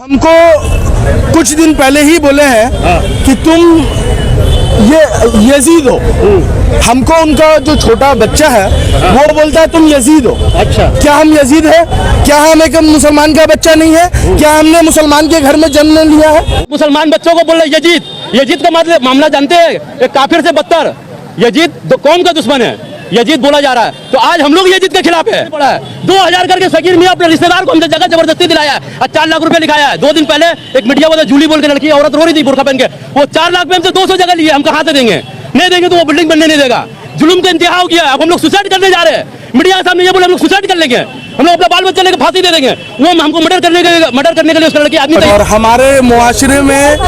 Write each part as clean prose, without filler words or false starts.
हमको कुछ दिन पहले ही बोले हैं कि तुम ये यजीद हो। हमको उनका जो छोटा बच्चा है वो बोलता है तुम यजीद हो। अच्छा, क्या हम यजीद है? क्या हम एक मुसलमान का बच्चा नहीं है? क्या हमने मुसलमान के घर में जन्म लिया है? मुसलमान बच्चों को बोल रहे यजीद। यजीद का मतलब मामला जानते हैं, एक काफिर से बदतर। यजीद कौन का दुश्मन है? यजीद बोला जा रहा है, तो आज हम लोग यजीद के खिलाफ है। 2000 करके सगीर मियां अपने रिश्तेदार को हमसे जगह जबरदस्ती दिलाया है और 4 लाख रुपए लिखाया है। 2 दिन पहले एक मीडिया वाला जूली बोल के लड़की औरत रो रही थी बुर्का पहन के, वो 4 लाख में हमसे 200 जगह लिए। हम कहाँ से देंगे? नहीं देंगे तो वो बिल्डिंग बनने नहीं देगा। जुल्म का इंतहा हो गया। अब हम लोग सुसाइड करने जा रहे हैं। मीडिया के सामने ये बोले हम लोग सुसाइड कर लेंगे, हम लोग अपना बाल बच्चे लेकर फांसी दे देंगे। वो हमको मर्डर करने के लिए उस लड़के आदमी। और हमारे मुआशरे में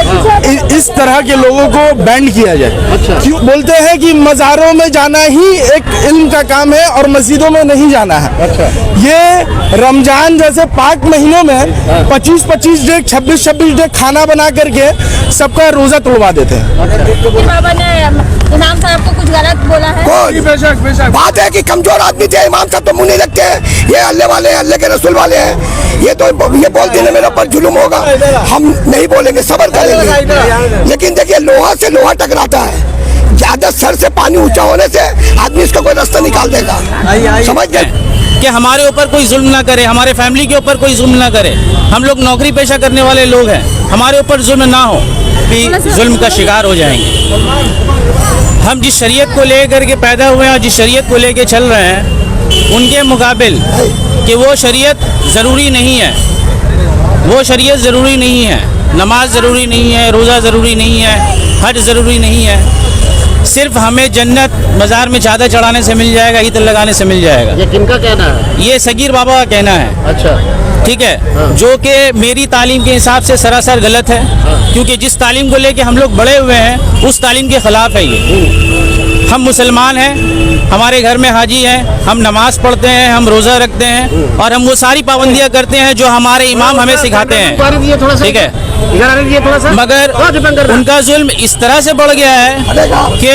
इस तरह के लोगों को बैंड किया जाए। अच्छा। क्यों बोलते हैं कि मज़ारों में जाना ही एक इल्म का काम है और मस्जिदों में नहीं जाना है। अच्छा। ये रमजान जैसे पाक महीनों में 25-25 डे 26-26 डे खाना बना करके सबका रोजा तोड़वा देते हैं। बाबा ने इमाम साहब को कुछ गलत बोला है। बेशक बात है कि कमजोर आदमी थे, इमाम साहब तो मुंह नहीं लगते हैं। ये अल्लाह वाले हैं, अल्लाह के रसूल वाले हैं। ये तो ये बोल देने मेरा पर जुल्म होगा, हम नहीं बोलेंगे, सब्र करेंगे। लेकिन देखिए लोहा से लोहा टकराता है। ज्यादा सर से पानी ऊंचा होने से आदमी इसका कोई रास्ता निकाल देगा। समझ गए कि हमारे ऊपर कोई जुल्म ना करे, हमारे फैमिली के ऊपर कोई जुल्म ना करे। हम लोग नौकरी पेशा करने वाले लोग हैं, हमारे ऊपर जुल्म ना हो, भी जुल्म का शिकार हो जाएंगे। हम जिस शरीयत को लेकर के पैदा हुए हैं और जिस शरीयत को लेकर चल रहे हैं, उनके मुकाबिल कि वो शरीयत ज़रूरी नहीं है, वो शरीयत ज़रूरी नहीं है। नमाज ज़रूरी नहीं है, रोज़ा ज़रूरी नहीं है, हज ज़रूरी नहीं है। सिर्फ हमें जन्नत मज़ार में चादर चढ़ाने से मिल जाएगा, ईद लगाने से मिल जाएगा। ये किनका कहना है? ये सगीर बाबा का कहना है। अच्छा, ठीक है। हाँ। जो कि मेरी तालीम के हिसाब से सरासर गलत है। हाँ। क्योंकि जिस तालीम को लेके हम लोग बड़े हुए हैं उस तालीम के ख़िलाफ़ है ये। हम मुसलमान हैं, हमारे घर में हाजी हैं, हम नमाज पढ़ते हैं, हम रोज़ा रखते हैं और हम वो सारी पाबंदियाँ करते हैं जो हमारे इमाम हमें सिखाते हैं। ठीक है, मगर उनका जुल्म इस तरह से बढ़ गया है कि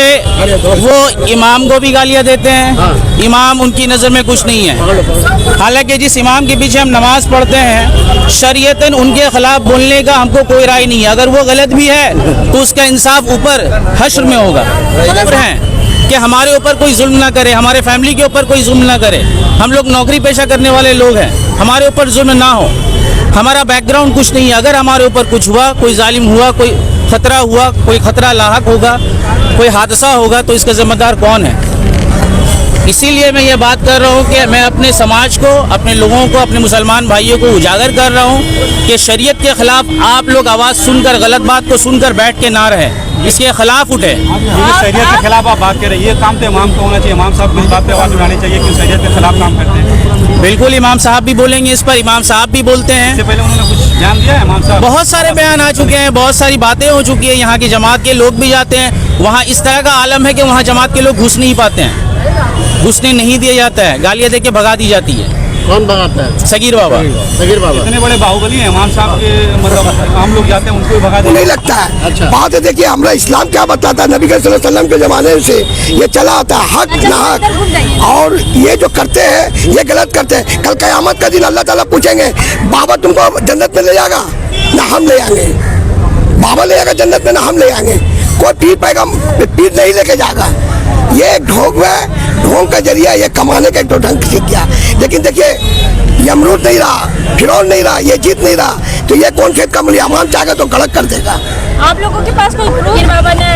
वो इमाम को भी गालियाँ देते हैं। इमाम उनकी नज़र में कुछ नहीं है। हालांकि जिस इमाम के पीछे हम नमाज पढ़ते हैं, शरीयतन उनके खिलाफ बोलने का हमको कोई राय नहीं है। अगर वो गलत भी है तो उसका इंसाफ ऊपर हश्र में होगा। है कि हमारे ऊपर कोई जुल्म ना करे, हमारे फैमिली के ऊपर कोई जुल्म ना करे। हम लोग नौकरी पेशा करने वाले लोग हैं, हमारे ऊपर जुल्म ना हो। हमारा बैकग्राउंड कुछ नहीं है। अगर हमारे ऊपर कुछ हुआ, कोई जालिम हुआ, कोई खतरा हुआ, कोई खतरा लाहक होगा, कोई हादसा होगा, तो इसका जिम्मेदार कौन है? इसीलिए मैं ये बात कर रहा हूँ कि मैं अपने समाज को, अपने लोगों को, अपने मुसलमान भाइयों को उजागर कर रहा हूँ कि शरीयत के खिलाफ आप लोग आवाज़ सुनकर, गलत बात को सुनकर बैठ के ना रहें, इसके खिलाफ उठे। शरीयत के खिलाफ आप बात कर रहे हैं, ये काम तो इमाम को होना चाहिए। इमाम साहब को इस बात पे आवाज़ उठानी चाहिए कि शरीयत के खिलाफ काम करते हैं। बिल्कुल, इमाम साहब भी बोलेंगे इस पर, इमाम साहब भी बोलते हैं। इससे पहले उन्होंने कुछ बयान दिया है इमाम साहब? बहुत सारे बयान आ चुके हैं, बहुत सारी बातें हो चुकी है। यहाँ की जमात के लोग भी जाते हैं, वहाँ इस तरह का आलम है कि वहाँ जमात के लोग घुस नहीं पाते हैं, घुसने नहीं दिया जाता है, गालियाँ दे के भगा दी जाती है। कौन भगाता है? सगीर बाबा। सगीर बाबा इतने बड़े बाहुबली हैं इमाम साहब के, मतलब हम लोग जाते हैं उनको भगा नहीं लगता है। अच्छा। बात है, देखिए हमारा इस्लाम क्या बताता है, नबी सल्लल्लाहु अलैहि वसल्लम के ज़माने से ये चला आता है, हक ना हक। और ये जो करते हैं ये गलत करते हैं। कल क़यामत का दिन अल्लाह ताला पूछेंगे, बाबा तुमको जन्नत में ले जाएगा ना हम ले आएंगे? बाबा ले जाएगा जन्नत में ना हम ले आएंगे? कोई पीर पैगम पीर नहीं लेके जाएगा। ये एक ढोंग है, ढोंग का जरिया ये कमाने का एक ढंग सीख गया। लेकिन देखिए यमरूद नहीं रहा, फिरौन नहीं रहा, ये जीत नहीं रहा, तो ये कौन खेत का मूल्य इमाम चाहेगा तो गलत कर देगा। आप लोगों के पास कोई प्रूफ? बाबा ने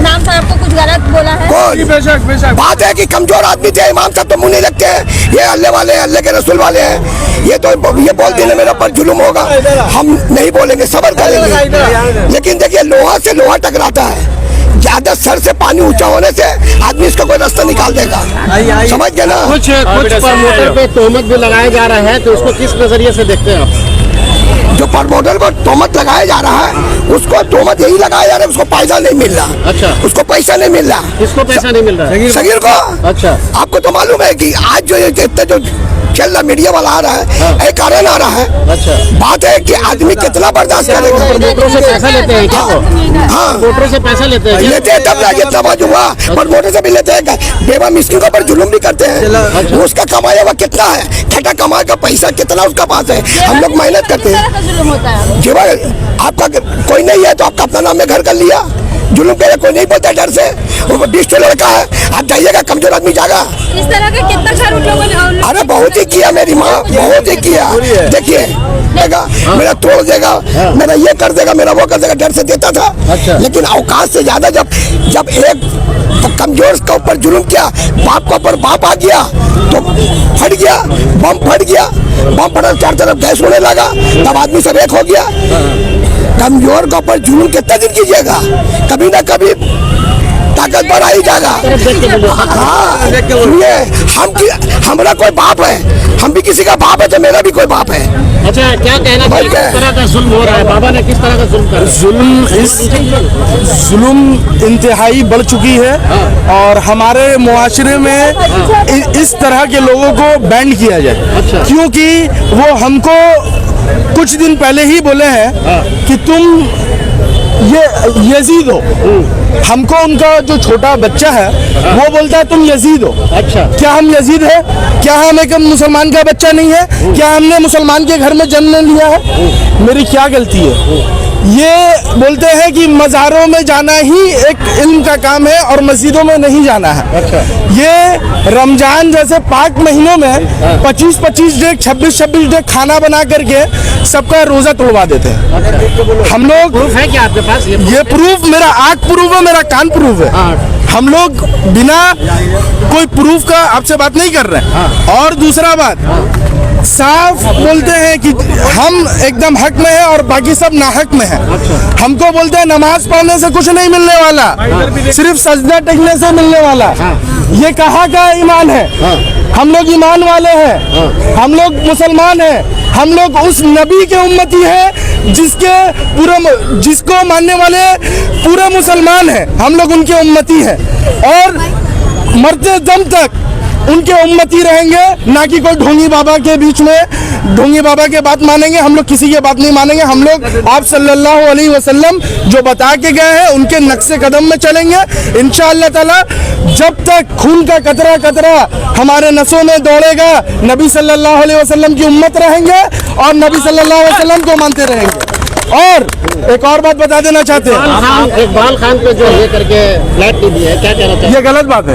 इमाम साहब को कुछ गलत बोला है। बेशक बात है कि कमजोर आदमी थे, इमाम साहब तो मुंह नहीं लगते हैं। ये अल्लाह वाले हैं, अल्लाह के रसूल वाले हैं। ये तो ये बोल देने मेरा पर जुल्म होगा, हम नहीं बोलेंगे, सब्र करेंगे। लेकिन देखिए लोहा से लोहा टकराता है। ज्यादा सर से पानी ऊंचा होने से आदमी इसका कोई रास्ता निकाल देगा। समझ गए ना? कुछ प्रमोटर पे तोहमत भी लगाया जा रहा है, तो उसको किस नजरिए से देखते हैं आप? जो प्रमोटर को तोहमत लगाया जा रहा है, उसको तोहमत यही लगाया जा रहा है, उसको पैसा नहीं मिल रहा। अच्छा, उसको पैसा नहीं मिल रहा। किसको पैसा नहीं मिल रहा है? सगीर को। अच्छा, आपको तो मालूम है कि आज जो इतना जो चल रहा मीडिया वाला आ रहा है, एक कारण आ रहा है। अच्छा, बात है कि आदमी कितना बर्दाश्त करेगा। प्रमोटरों से पैसा लेते हैं क्या? हाँ, प्रमोटरों से पैसा लेते हैं तब ना ये तबाज हुआ। प्रमोटर से भी लेते हैं, बेवा मिस्किन के ऊपर जुल्म भी करते हैं। उसका कमाया हुआ कितना है, ठटा कमाए का पैसा कितना उसका पास है, हम लोग मेहनत करते हैं। होता है। जीवन आपका कोई नहीं है तो आपका अपना नाम में घर कर लिया। जुल्म करे कोई नहीं बोलता डर से। वो 20 लड़का है, आप जाइएगा, कमजोर आदमी जाएगा। इस तरह का कितना घर उन लोगों ने अरे बहुत ही किया मेरी माँ, बहुत ही किया। देखिए देगा, मेरा तोड़ देगा, मेरा ये कर देगा, मेरा वो कर देगा, डर से देता था। लेकिन औकात से ज्यादा जब एक कमजोर के ऊपर जुल्म किया, बाप के ऊपर बाप आ गया तो फट गया, बम फट गया, बम फटा, चार तरफ गैस होने लगा, तब आदमी सब एक हो गया। कमजोर के ऊपर जुल्म कितना दिन कीजिएगा, कभी ना कभी ताकत बढ़ा ही जाएगा। हाँ, सुनिए, हमारा कोई बाप है, हम भी किसी का बाप है तो मेरा भी कोई बाप है। अच्छा, क्या कहना चाहिए, किस तरह का जुल्म हो रहा है? बाबा ने किस तरह का जुल्म करा? जुल्म इंतहाई बढ़ चुकी है और हमारे मुआशरे में इस तरह के लोगों को बैंड किया जाए, क्योंकि वो हमको कुछ दिन पहले ही बोले हैं कि तुम ये यजीद हो। हमको उनका जो छोटा बच्चा है वो बोलता है तुम यजीद हो। अच्छा, क्या हम यजीद है? क्या हम एक मुसलमान का बच्चा नहीं है? क्या हमने मुसलमान के घर में जन्म लिया है? मेरी क्या गलती है? ये बोलते हैं कि मज़ारों में जाना ही एक इल्म का काम है और मस्जिदों में नहीं जाना है। अच्छा। ये रमजान जैसे पाक महीनों में 25-25 डे 26-26 डे खाना बना करके सबका रोजा तोड़वा देते हैं। हम लोग प्रूफ है क्या आपके पास? ये प्रूफ, मेरा आँख प्रूफ है, मेरा कान प्रूफ है। हम लोग बिना कोई प्रूफ का आपसे बात नहीं कर रहे हैं। और दूसरा बात, साफ बोलते हैं कि हम एकदम हक में हैं और बाकी सब नाहक में हैं। हमको बोलते हैं नमाज पढ़ने से कुछ नहीं मिलने वाला, सिर्फ सजदा टेकने से मिलने वाला। ये कहाँ का ईमान है? हम लोग ईमान वाले हैं, हम लोग मुसलमान हैं, हम लोग उस नबी के उम्मती हैं जिसको मानने वाले पूरे मुसलमान हैं। हम लोग उनके उम्मती हैं और मरते दम तक उनके उम्मती रहेंगे, ना कि कोई ढोंगी बाबा के बीच में ढोंगी बाबा के बात मानेंगे। हम लोग किसी के बात नहीं मानेंगे। हम लोग आप सल्लल्लाहु अलैहि वसल्लम जो बता के गए हैं उनके नक्शे कदम में चलेंगे इंशाअल्लाह ताला। जब तक खून का कतरा कतरा हमारे नसों में दौड़ेगा, नबी सल्लल्लाहु अलैहि वसल्लम की उम्मत रहेंगे और नबी सल्लल्लाहु अलैहि वसल्लम को मानते रहेंगे। और एक और बात बता देना चाहते हैं, इकबाल खान पे जो ये करके फ्लैट नहीं दिया है, क्या कहना चाहिए? ये गलत बात है।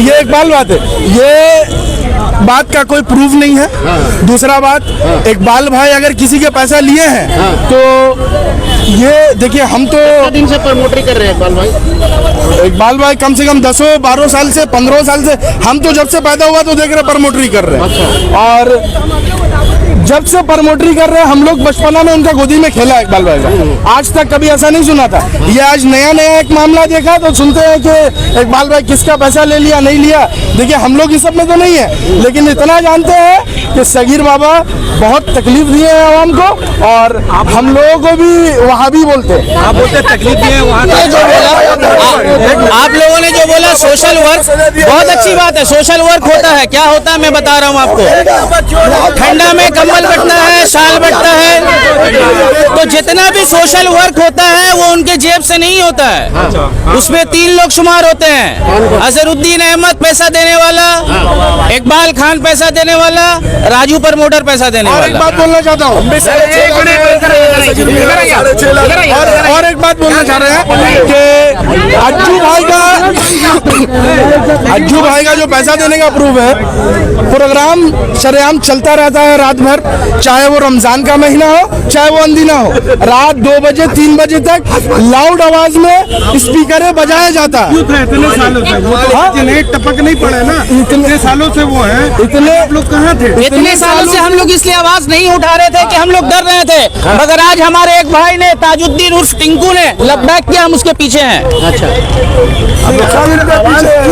ये इकबाल बात है, ये बात का कोई प्रूफ नहीं है। दूसरा बात, इकबाल भाई अगर किसी के पैसा लिए हैं तो ये देखिए, हम तो दिन से प्रमोटरी कर रहे हैं इकबाल भाई कम से कम 10-12 साल से 15 साल से, हम तो जब से पैदा हुआ तो देख रहे प्रमोटरी कर रहे हैं। और जब से प्रमोटरी कर रहे हैं, हम लोग बचपना में उनका गोदी में खेला इकबाल भाई का, आज तक कभी ऐसा नहीं सुना था। ये आज नया एक मामला देखा तो सुनते हैं कि इकबाल भाई किसका पैसा ले लिया नहीं लिया। देखिए, हम लोग इस सब में तो नहीं है, लेकिन इतना जानते हैं कि सगीर बाबा बहुत तकलीफ दिए हैं आवाम को और हम लोगों को भी वहाँ भी बोलते हैं। आप बोलते तकलीफ दिए वहाँ आप लोगों ने जो बोला सोशल वर्क, बहुत अच्छी बात है। सोशल वर्क होता है, क्या होता है मैं बता रहा हूँ आपको। ठंडा में कम्बल बंटना है, शाल बंटना है, तो जितना भी सोशल वर्क होता है वो उनके जेब से नहीं होता है। उसमें 3 लोग शुमार होते हैं, अजहरुद्दीन अहमद पैसा देने वाला, इकबाल खान पैसा देने वाला, राजू प्रमोटर पैसा देने वाला। एक बात बोलना चाहता हूँ, और एक बात बोलना चाह रहे हैं कि अज्जू भाई का जो पैसा देने का प्रूफ है, प्रोग्राम शरेआम चलता रहता है रात भर, चाहे वो रमजान का महीना हो चाहे वो अंदीना हो। रात 2 बजे 3 बजे तक लाउड आवाज में स्पीकरें बजाया जाता है। इतने सालों से वो टपक नहीं पड़े ना, इतने सालों से वो है, इतने आप लोग कहाँ थे? इतने सालों से हम लोग इसलिए आवाज नहीं उठा रहे थे कि हम लोग डर रहे थे, मगर आज हमारे एक भाई ने, ताजुद्दीन उर्फ टिंकू ने लबैक किया, हम उसके पीछे हैं।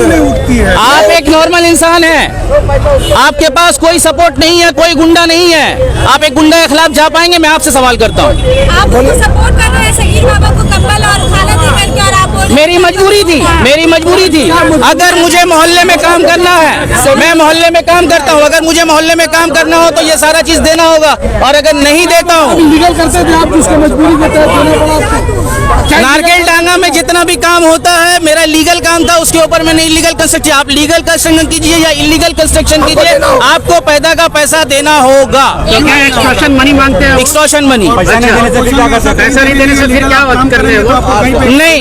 नहीं उठती है। आप एक नॉर्मल इंसान हैं, आपके पास कोई सपोर्ट नहीं है, कोई गुंडा नहीं है, आप एक गुंडा के खिलाफ जा पाएंगे? मैं आपसे सवाल करता हूँ। आप सपोर्ट कर रहे हैं सगीर बाबा को कंबल और खाना दे करके, और आप बोल रहे मेरी मजबूरी थी अगर मुझे मोहल्ले में काम करना है मैं मोहल्ले में काम करता हूँ, अगर मुझे मोहल्ले में काम करना हो तो ये सारा चीज देना होगा, और अगर नहीं देता हूँ लीगल करते थे आप, किसको मजबूरी देते हैं, देना पड़ा आपको। नारकेल डांगा में जितना भी काम होता है मेरा लीगल काम था, उसके ऊपर मैंने इलीगल कंस्ट्रक्शन, आप लीगल कंस्ट्रक्शन कीजिए या इलीगल कंस्ट्रक्शन कीजिए, आपको पैदा का पैसा देना होगा। तो क्या एक्सटॉर्शन मनी मांगते हैं? एक्सटॉर्शन मनी पैसा नहीं देने से फिर क्या कर सकते हैं? पैसा नहीं देने से फिर क्या कर रहे हो? नहीं,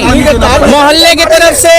मोहल्ले की तरफ से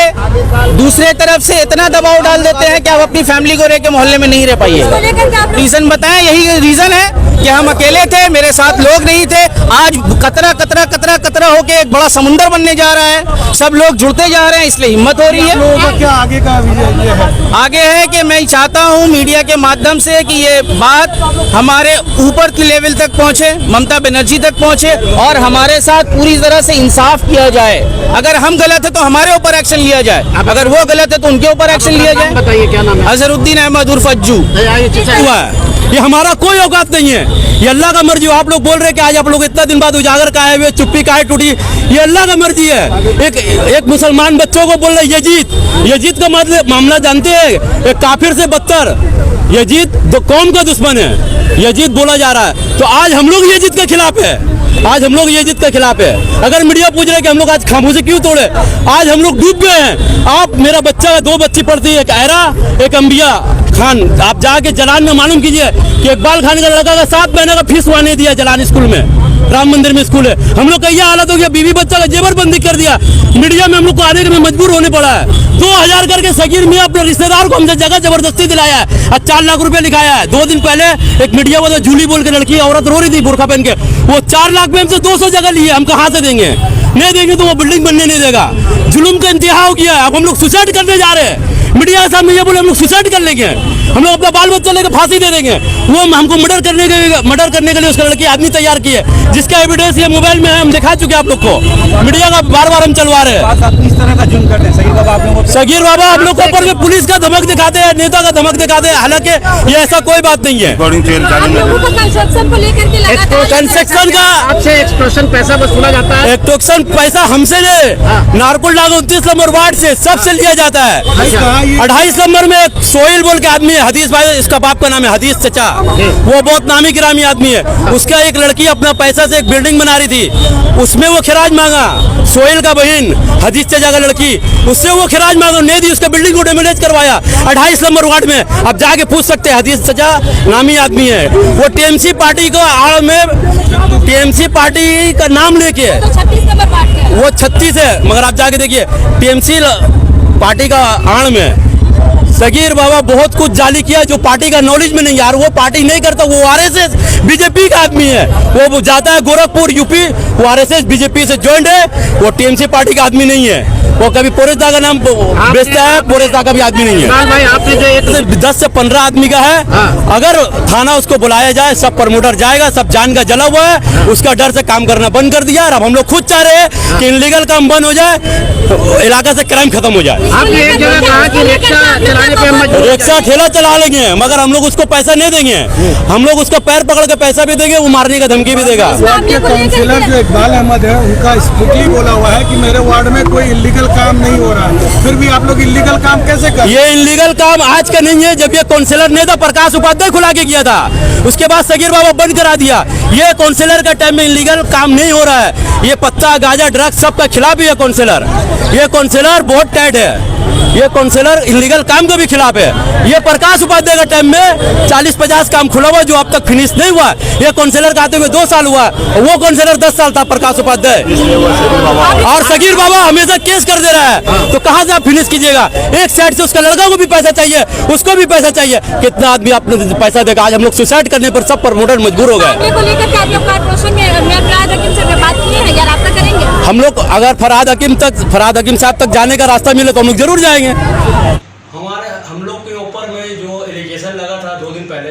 दूसरे तरफ से इतना दबाव डाल देते हैं कि आप अपनी फैमिली को रह के मोहल्ले में नहीं रह पाइए। इसको लेकर के आप लोग रीजन बताएं, यही रीजन है कि हम अकेले थे, मेरे साथ लोग नहीं थे। आज कतरा कतरा कतरा कतरा होके एक बड़ा समुंदर बनने जा रहा है, सब लोग जुड़ते जा रहे हैं, इसलिए हिम्मत हो रही है। क्या आगे का ये है? आगे है कि मैं चाहता हूं मीडिया के माध्यम से कि ये बात हमारे ऊपर की लेवल तक पहुंचे, ममता बनर्जी तक पहुंचे, और हमारे साथ पूरी तरह से इंसाफ किया जाए। अगर हम गलत है तो हमारे ऊपर एक्शन लिया जाए, अगर वो गलत है तो उनके ऊपर एक्शन लिया जाए। बताइए क्या नाम है? अजहरुद्दीन अहमद उर्फ अज्जू हुआ है। ये हमारा कोई औकात नहीं है, ये अल्लाह का मर्जी। आप लोग बोल रहे हैं कि आज आप लोग इतना दिन बाद उजागर का आए हुए, चुप्पी काहे टूटी, ये अल्लाह का मर्जी है। एक मुसलमान बच्चों को बोल रहे यजीद का मतलब मामला जानते हैं, एक काफिर से बदतर। यजीद कौम का दुश्मन है, यजीद बोला जा रहा है। तो आज हम लोग यजीद के खिलाफ है, आज हम लोग यजीद के खिलाफ है। अगर मीडिया पूछ रहे हैं कि हम लोग आज खामोशी क्यों तोड़े, आज हम लोग डूब गए हैं। आप, मेरा बच्चा, 2 बच्ची पढ़ती है, एक ऐरा एक अंबिया खान, आप जाके जलान में मालूम कीजिए कि इकबाल खान का लड़का का 7 महीने का फीस वहाँ नहीं दिया जलान स्कूल में, राम मंदिर में स्कूल है। हम लोग का यह हालत हो गया, बीवी बच्चा का जेबरबंदी कर दिया, मीडिया में हम लोग को आने में मजबूर होने पड़ा है। 2000 करके सगीर में अपने रिश्तेदार को हमसे जगह जबरदस्ती दिलाया है और 4 लाख रुपए लिखाया है। 2 दिन पहले एक मीडिया वाला झूली बोल के लड़की औरत रो रही थी बुरखा पहन के, वो 4 लाख में हमसे 200 जगह लिए, हम कहाँ से देंगे? नहीं देंगे तो वो बिल्डिंग बनने नहीं देगा। जुल्म का इंतहा हो गया, अब हम लोग सुसाइड करने जा रहे हैं। मीडिया के सामने ये बोले हम लोग सुसाइड कर लेंगे, हम लोग अपना बाल बच्चा लेकर फांसी दे देंगे। वो हमको मर्डर करने के लिए उसका लड़की आदमी तैयार की है, जिसका एविडेंस ये मोबाइल में है, हम दिखा चुके हैं आप लोग को। मीडिया का बार बार हम चलवा रहे हैं। इस तरह का जुल्म करते हैं सगीर बाबा आप लोगों को? सगीर बाबा हम लोग को ऊपर में पुलिस का धमक दिखाते हैं, नेता का धमक दिखाते हैं, हालांकि ये ऐसा कोई बात नहीं है। आप लोगों को कंस्ट्रक्शन को लेकर के लगातार कंस्ट्रक्शन का आपसे एक्सटॉर्शन पैसा वसूला जाता है? एक्सटॉर्शन पैसा हमसे नहीं, नारकुल डांगा 29 नंबर वार्ड से सबसे लिया जाता है। 28 नंबर में एक सोहेल बोल के आदमी है, हदीस भाई, इसका बाप का नाम है हदीस चचा, वो बहुत नामी गिरामी आदमी है। उसका एक लड़की अपना पैसा से एक बिल्डिंग बना रही थी, उसमें वो खिराज मांगा, सोहेल का बहन हदीस चचा का लड़की, उससे वो खिराज मांगा, नहीं दी, उसका बिल्डिंग को डैमेज करवाया 28 नंबर वार्ड में। आप जाके पूछ सकते हैं, हदीस चचा नामी आदमी है, वो टीएमसी पार्टी को आड़ में, टीएमसी पार्टी का नाम लेके, तो 36 नंबर वार्ड के हैं। वो 36 है, मगर आप जाके देखिए टीएमसी पार्टी का आड़ में सगीर बाबा बहुत कुछ जाली किया जो पार्टी का नॉलेज में नहीं। यार वो पार्टी नहीं करता, वो आरएसएस बीजेपी का आदमी है, वो जाता है गोरखपुर यूपी, वो आरएसएस बीजेपी से ज्वाइंट है, वो टीएमसी पार्टी का आदमी नहीं है। वो कभी पोरेस्ता का नाम बेचता है, पोरेस्ता का भी आदमी नहीं है। भाई आपने जो एक 10 से 15 आदमी का है, अगर थाना उसको बुलाया जाए सब प्रमोटर जाएगा, सब जान का जला हुआ है, उसका डर से काम करना बंद कर दिया। अब हम लोग खुद चाह रहे हैं कि इनलीगल काम बंद हो जाए, इलाका से क्राइम खत्म हो जाए। आपने एक जगह कहा कि रिक्शा चलाने पे हम मजबूर रिक्शा ठेला चला लेंगे, मगर हम लोग उसको पैसा नहीं देंगे, हम लोग उसको पैर पकड़ के पैसा भी देंगे, वो मारने का धमकी भी देगा। मामले को लेकर काउंसिलर जो इकबाल अहमद है, उनका स्ट्रिक्टली बोला हुआ है कि मेरे वार्ड में कोई इलीगल काम नहीं हो रहा है, फिर भी आप लोग इलीगल काम कैसे कर? ये इलीगल काम आज का नहीं है, जब ये काउंसिलर ने था प्रकाश उपाध्याय खुला के किया था, उसके बाद सगीर बाबा बंद करा दिया। ये काउंसिलर का टाइम में इलीगल काम नहीं हो रहा है, ये पत्ता गांजा ड्रग्स सबका खिलाफ ही है काउंसिलर। ये काउंसिलर बहुत टाइट है, ये काउंसिलर इलीगल काम के भी खिलाफ है। ये प्रकाश उपाध्याय का टाइम में 40-50 काम खुला हुआ जो अब तक फिनिश नहीं हुआ। ये काउंसिलर का आते हुए 2 साल हुआ, वो काउंसिलर 10 साल था प्रकाश उपाध्याय, और सगीर बाबा हमेशा केस कर दे रहा है। तो कहाँ से आप फिनिश कीजिएगा? एक साइड से उसका लड़का को भी पैसा चाहिए, उसको भी पैसा चाहिए, कितना आदमी आपने पैसा देगा? आज हम लोग सुसाइड करने पर सब प्रमोटर मजबूर हो गए। मामले को लेकर के आप लोग कॉर्पोरेशन में फरहाद हकीम से बात किए हैं या रास्ता करेंगे? हम लोग अगर फरहाद हकीम साहब तक जाने का रास्ता मिले तो हम लोग जरूर जाएंगे। हम लोग के ऊपर में जो एलिगेशन लगा था 2 दिन पहले,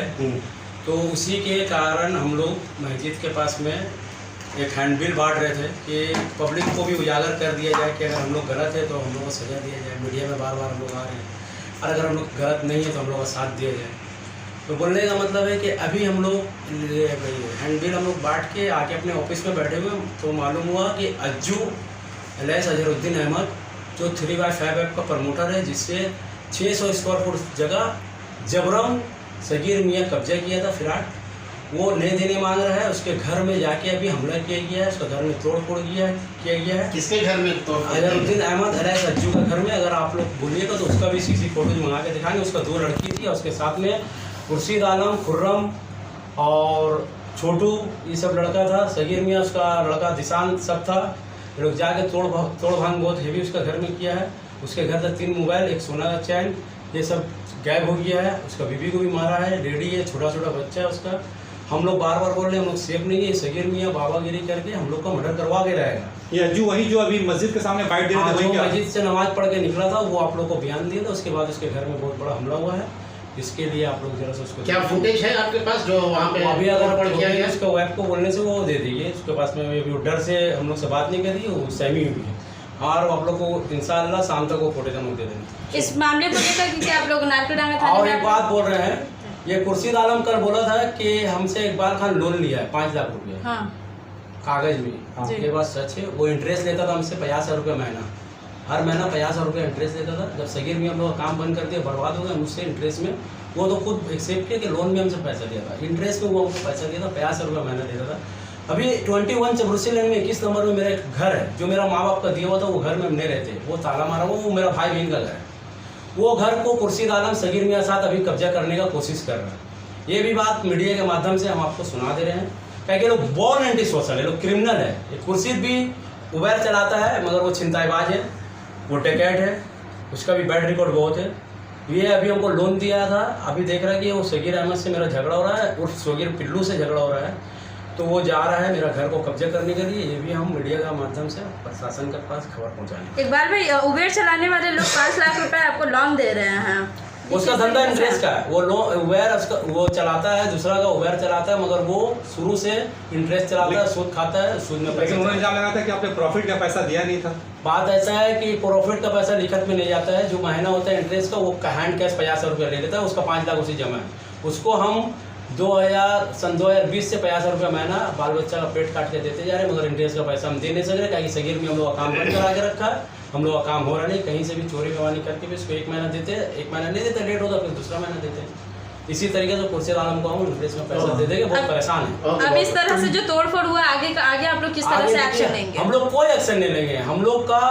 तो उसी के कारण हम लोग मस्जिद के पास में एक हैंडबिल बांट रहे थे कि पब्लिक को भी उजागर कर दिया जाए कि अगर हम लोग गलत है तो हम लोग को सजा दिया जाए। मीडिया में बार बार हम लोग आ रहे हैं, और अगर हम लोग गलत नहीं है तो हम लोग का साथ दिया जाए। तो बोलने का मतलब है कि अभी हम लोग हैंडबिल हम लोग बांट के आके अपने ऑफिस में बैठे हुए, तो मालूम हुआ कि अज्जू अजहरुद्दीन अहमद जो 3/5 का प्रमोटर है, जिससे 600 स्क्वायर फुट जगह जबरन सगीर मियाँ कब्जा किया था फिराट, वो नहीं देने मांग रहा है। उसके घर में जाके अभी हमला किया गया है, उसका घर में तोड़ फोड़ किया गया है। किसके घर में तोड़? अजहरुद्दीन अहमद अरैस अज्जू का घर में। अगर आप लोग बोलिएगा तो उसका भी सीसी फोटोज मंगा के दिखाएंगे। उसका 2 लड़की थी और उसके साथ में खुर्शीद आलम, खुर्रम और छोटू, ये सब लड़का था। सगीर मियाँ उसका लड़का दिशान सब था। ये लोग जाके तोड़ भांग बहुत हेवी उसका घर में किया है। उसके घर से 3 मोबाइल, 1 सोना का चैन, ये सब गायब हो गया है। उसका बीबी को भी मारा है, लेडी है, छोटा छोटा बच्चा है उसका। हम लोग बार बार बोल रहे हैं हम लोग सेफ नहीं है। सगीर मियाँ बाबागिरी करके हम लोग का मर्डर करवा के रहेगा। ये अज्जू वही जो अभी मस्जिद के सामने बाइट दे रहे थे, वही क्या? मस्जिद से नमाज पढ़ के निकला था, वो आप लोग को बयान दिया था। उसके बाद उसके घर में बहुत बड़ा हमला हुआ है। इसके लिए आप लोग जरा सा उसको क्या फुटेज है आपके पास जो वहाँ पे अभी अगर पड़ किया गया? उसका वाइफ को बोलने से वो दे दीजिए। उसके पास में अभी डर से हम लोग से बात नहीं करी, वो सहमी हुई है। और आप लोग को इंशाल्लाह शाम तक वो फुटेज हम लोग दे देंगे। इस मामले को लेकर क्योंकि आप लोग नारकोडांगा थाने और में एक बात बोल रहे हैं, ये खुर्शीद आलम कल बोला था कि हमसे इकबाल खान लोन लिया है 5 लाख रुपया हाँ कागज में। जी। ये बात सच है। वो इंटरेस्ट लेता था हमसे 50,000 रुपये महीना, हर महीना 50,000 रुपये इंटरेस्ट लेता था। जब सगीर मियाँ हम लोग काम बंद कर दिया, बर्बाद हो गया मुझसे इंटरेस्ट में। वो तो खुद एक्सेप्ट किया कि लोन में हमसे पैसा दिया था, इंटरेस्ट में वो हमको पैसा दिया था, 50,000 रुपये महीना देता था। अभी 21 चबरूसी लेन में 21 नंबर में मेरा एक घर है जो मेरा माँ बाप का दिया हुआ था। वो घर में हम नहीं रहते, वो ताला मारा हुआ, वो मेरा भाई बहन का घर है। वो घर को खुर्शीद आलम सगीर मियाँ साथ अभी कब्जा करने का कोशिश कर रहा है। ये भी बात मीडिया के माध्यम से हम आपको सुना दे रहे हैं, क्योंकि लोग बॉर्न एंटी सोशल है, लोग क्रिमिनल है। ये खुर्शीद भी उबैर चलाता है मगर वो छिनताईबाज है, वो टेकेट है, उसका भी बैड रिकॉर्ड बहुत है। ये अभी हमको लोन दिया था, अभी देख रहा है कि वो सगीर अहमद से मेरा झगड़ा हो रहा है और सगीर पिल्लू से झगड़ा हो रहा है, तो वो जा रहा है मेरा घर को कब्जा करने के लिए। ये भी हम मीडिया के माध्यम से प्रशासन के पास खबर पहुँचाएंगे। इकबाल भाई, उबेर चलाने वाले लोग 5 लाख रुपए आपको लोन दे रहे हैं। उसका धंधा इंटरेस्ट का है, वो उबेर वो चलाता है, दूसरा का उबेर चलाता है, मगर वो शुरू से इंटरेस्ट चलाता है, सूद खाता है, सूद में लेकिन उन्होंने इल्जाम लगाया था कि आपने प्रॉफिट का पैसा दिया नहीं था। बात ऐसा है कि प्रॉफिट का पैसा लिखत में नहीं जाता है, जो महीना होता है इंटरेस्ट का, वो हैंड कैश 50,000 रुपया ले लेता है, उसका 5 लाख उसी जमा है। उसको हम 2020 से 50,000 रुपया महीना बाल बच्चा का पेट काट के देते जा रहे हैं, मगर इंटरेस्ट का पैसा हम दे नहीं सक रहे, क्योंकि सगीर में हम लोग का काम बंद करा के रखा है। हम लोग का काम हो रहा नहीं, कहीं से भी चोरी बेवानी करके भी उसको 1 महीना देते हैं, 1 महीना नहीं देते, लेट होता फिर दूसरा महीना देते हैं। इसी तरीके से खुर्शीद आलम को हम इंटरेस्ट में पैसा दे देंगे, बहुत परेशान है। अब इस तरह से जो तोड़फोड़ हुआ, आगे आप लोग किस तरह से एक्शन लेंगे? हम लोग कोई एक्शन नहीं लेंगे। हम लोग का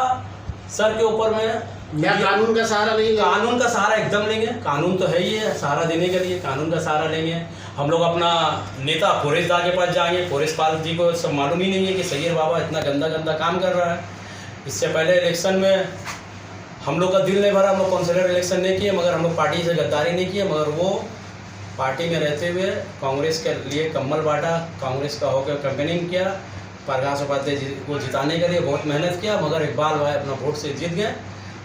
सर के ऊपर में क्या कानून का सहारा नहीं? कानून का सहारा एकदम लेंगे। कानून तो है ही है, सहारा देने के लिए कानून का सहारा लेंगे। हम लोग अपना नेता फोरेश दा के पास जाएंगे। फोरेश पाल जी को सब मालूम ही नहीं है कि सगीर बाबा इतना गंदा काम कर रहा है। इससे पहले इलेक्शन में हम लोग का दिल नहीं भरा, हम लोग काउंसिलर इलेक्शन नहीं किए, मगर हम लोग पार्टी से गद्दारी नहीं किए, मगर वो पार्टी में रहते हुए कांग्रेस के लिए कम्बल बांटा, कांग्रेस का होकर कैंपेनिंग किया, प्रकाश उपाध्याय जी को जिताने के लिए बहुत मेहनत किया, मगर इकबाल भाई अपना वोट से जीत गए।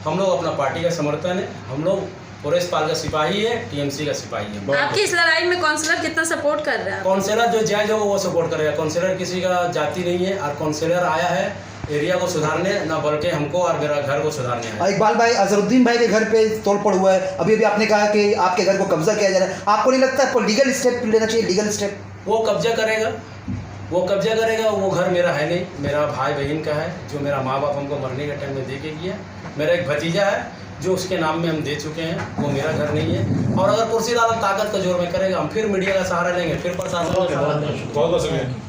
हम लोग अपना पार्टी का समर्थन है, हम लोग फोरेश पाल का सिपाही है, टीएमसी का सिपाही है। आपकी इस लड़ाई में काउंसलर कितना सपोर्ट कर रहा है? काउंसलर जो जायज होगा वो सपोर्ट करेगा। काउंसलर किसी का जाति नहीं है, और काउंसलर आया है एरिया को सुधारने, ना बल्कि हमको और मेरा घर को सुधारने है। इकबाल भाई, अजहरुद्दीन भाई के घर पे तोड़फोड़ हुआ है, अभी आपने कहा कि आपके घर को कब्जा किया जा रहा है, आपको नहीं लगता आपको लीगल स्टेप लेना चाहिए? लीगल स्टेप वो कब्जा करेगा, वो घर मेरा है नहीं, मेरा भाई बहन का है, जो मेरा माँ बाप हमको मरने के टाइम में दे के गया। मेरा एक भतीजा है जो उसके नाम में हम दे चुके हैं, वो मेरा घर नहीं है। और अगर खुर्शीद आलम ताकत का जोर में करेगा, हम फिर मीडिया का सहारा लेंगे, फिर प्रशासन का सहारा लेंगे। बहुत बहुत शुक्रिया।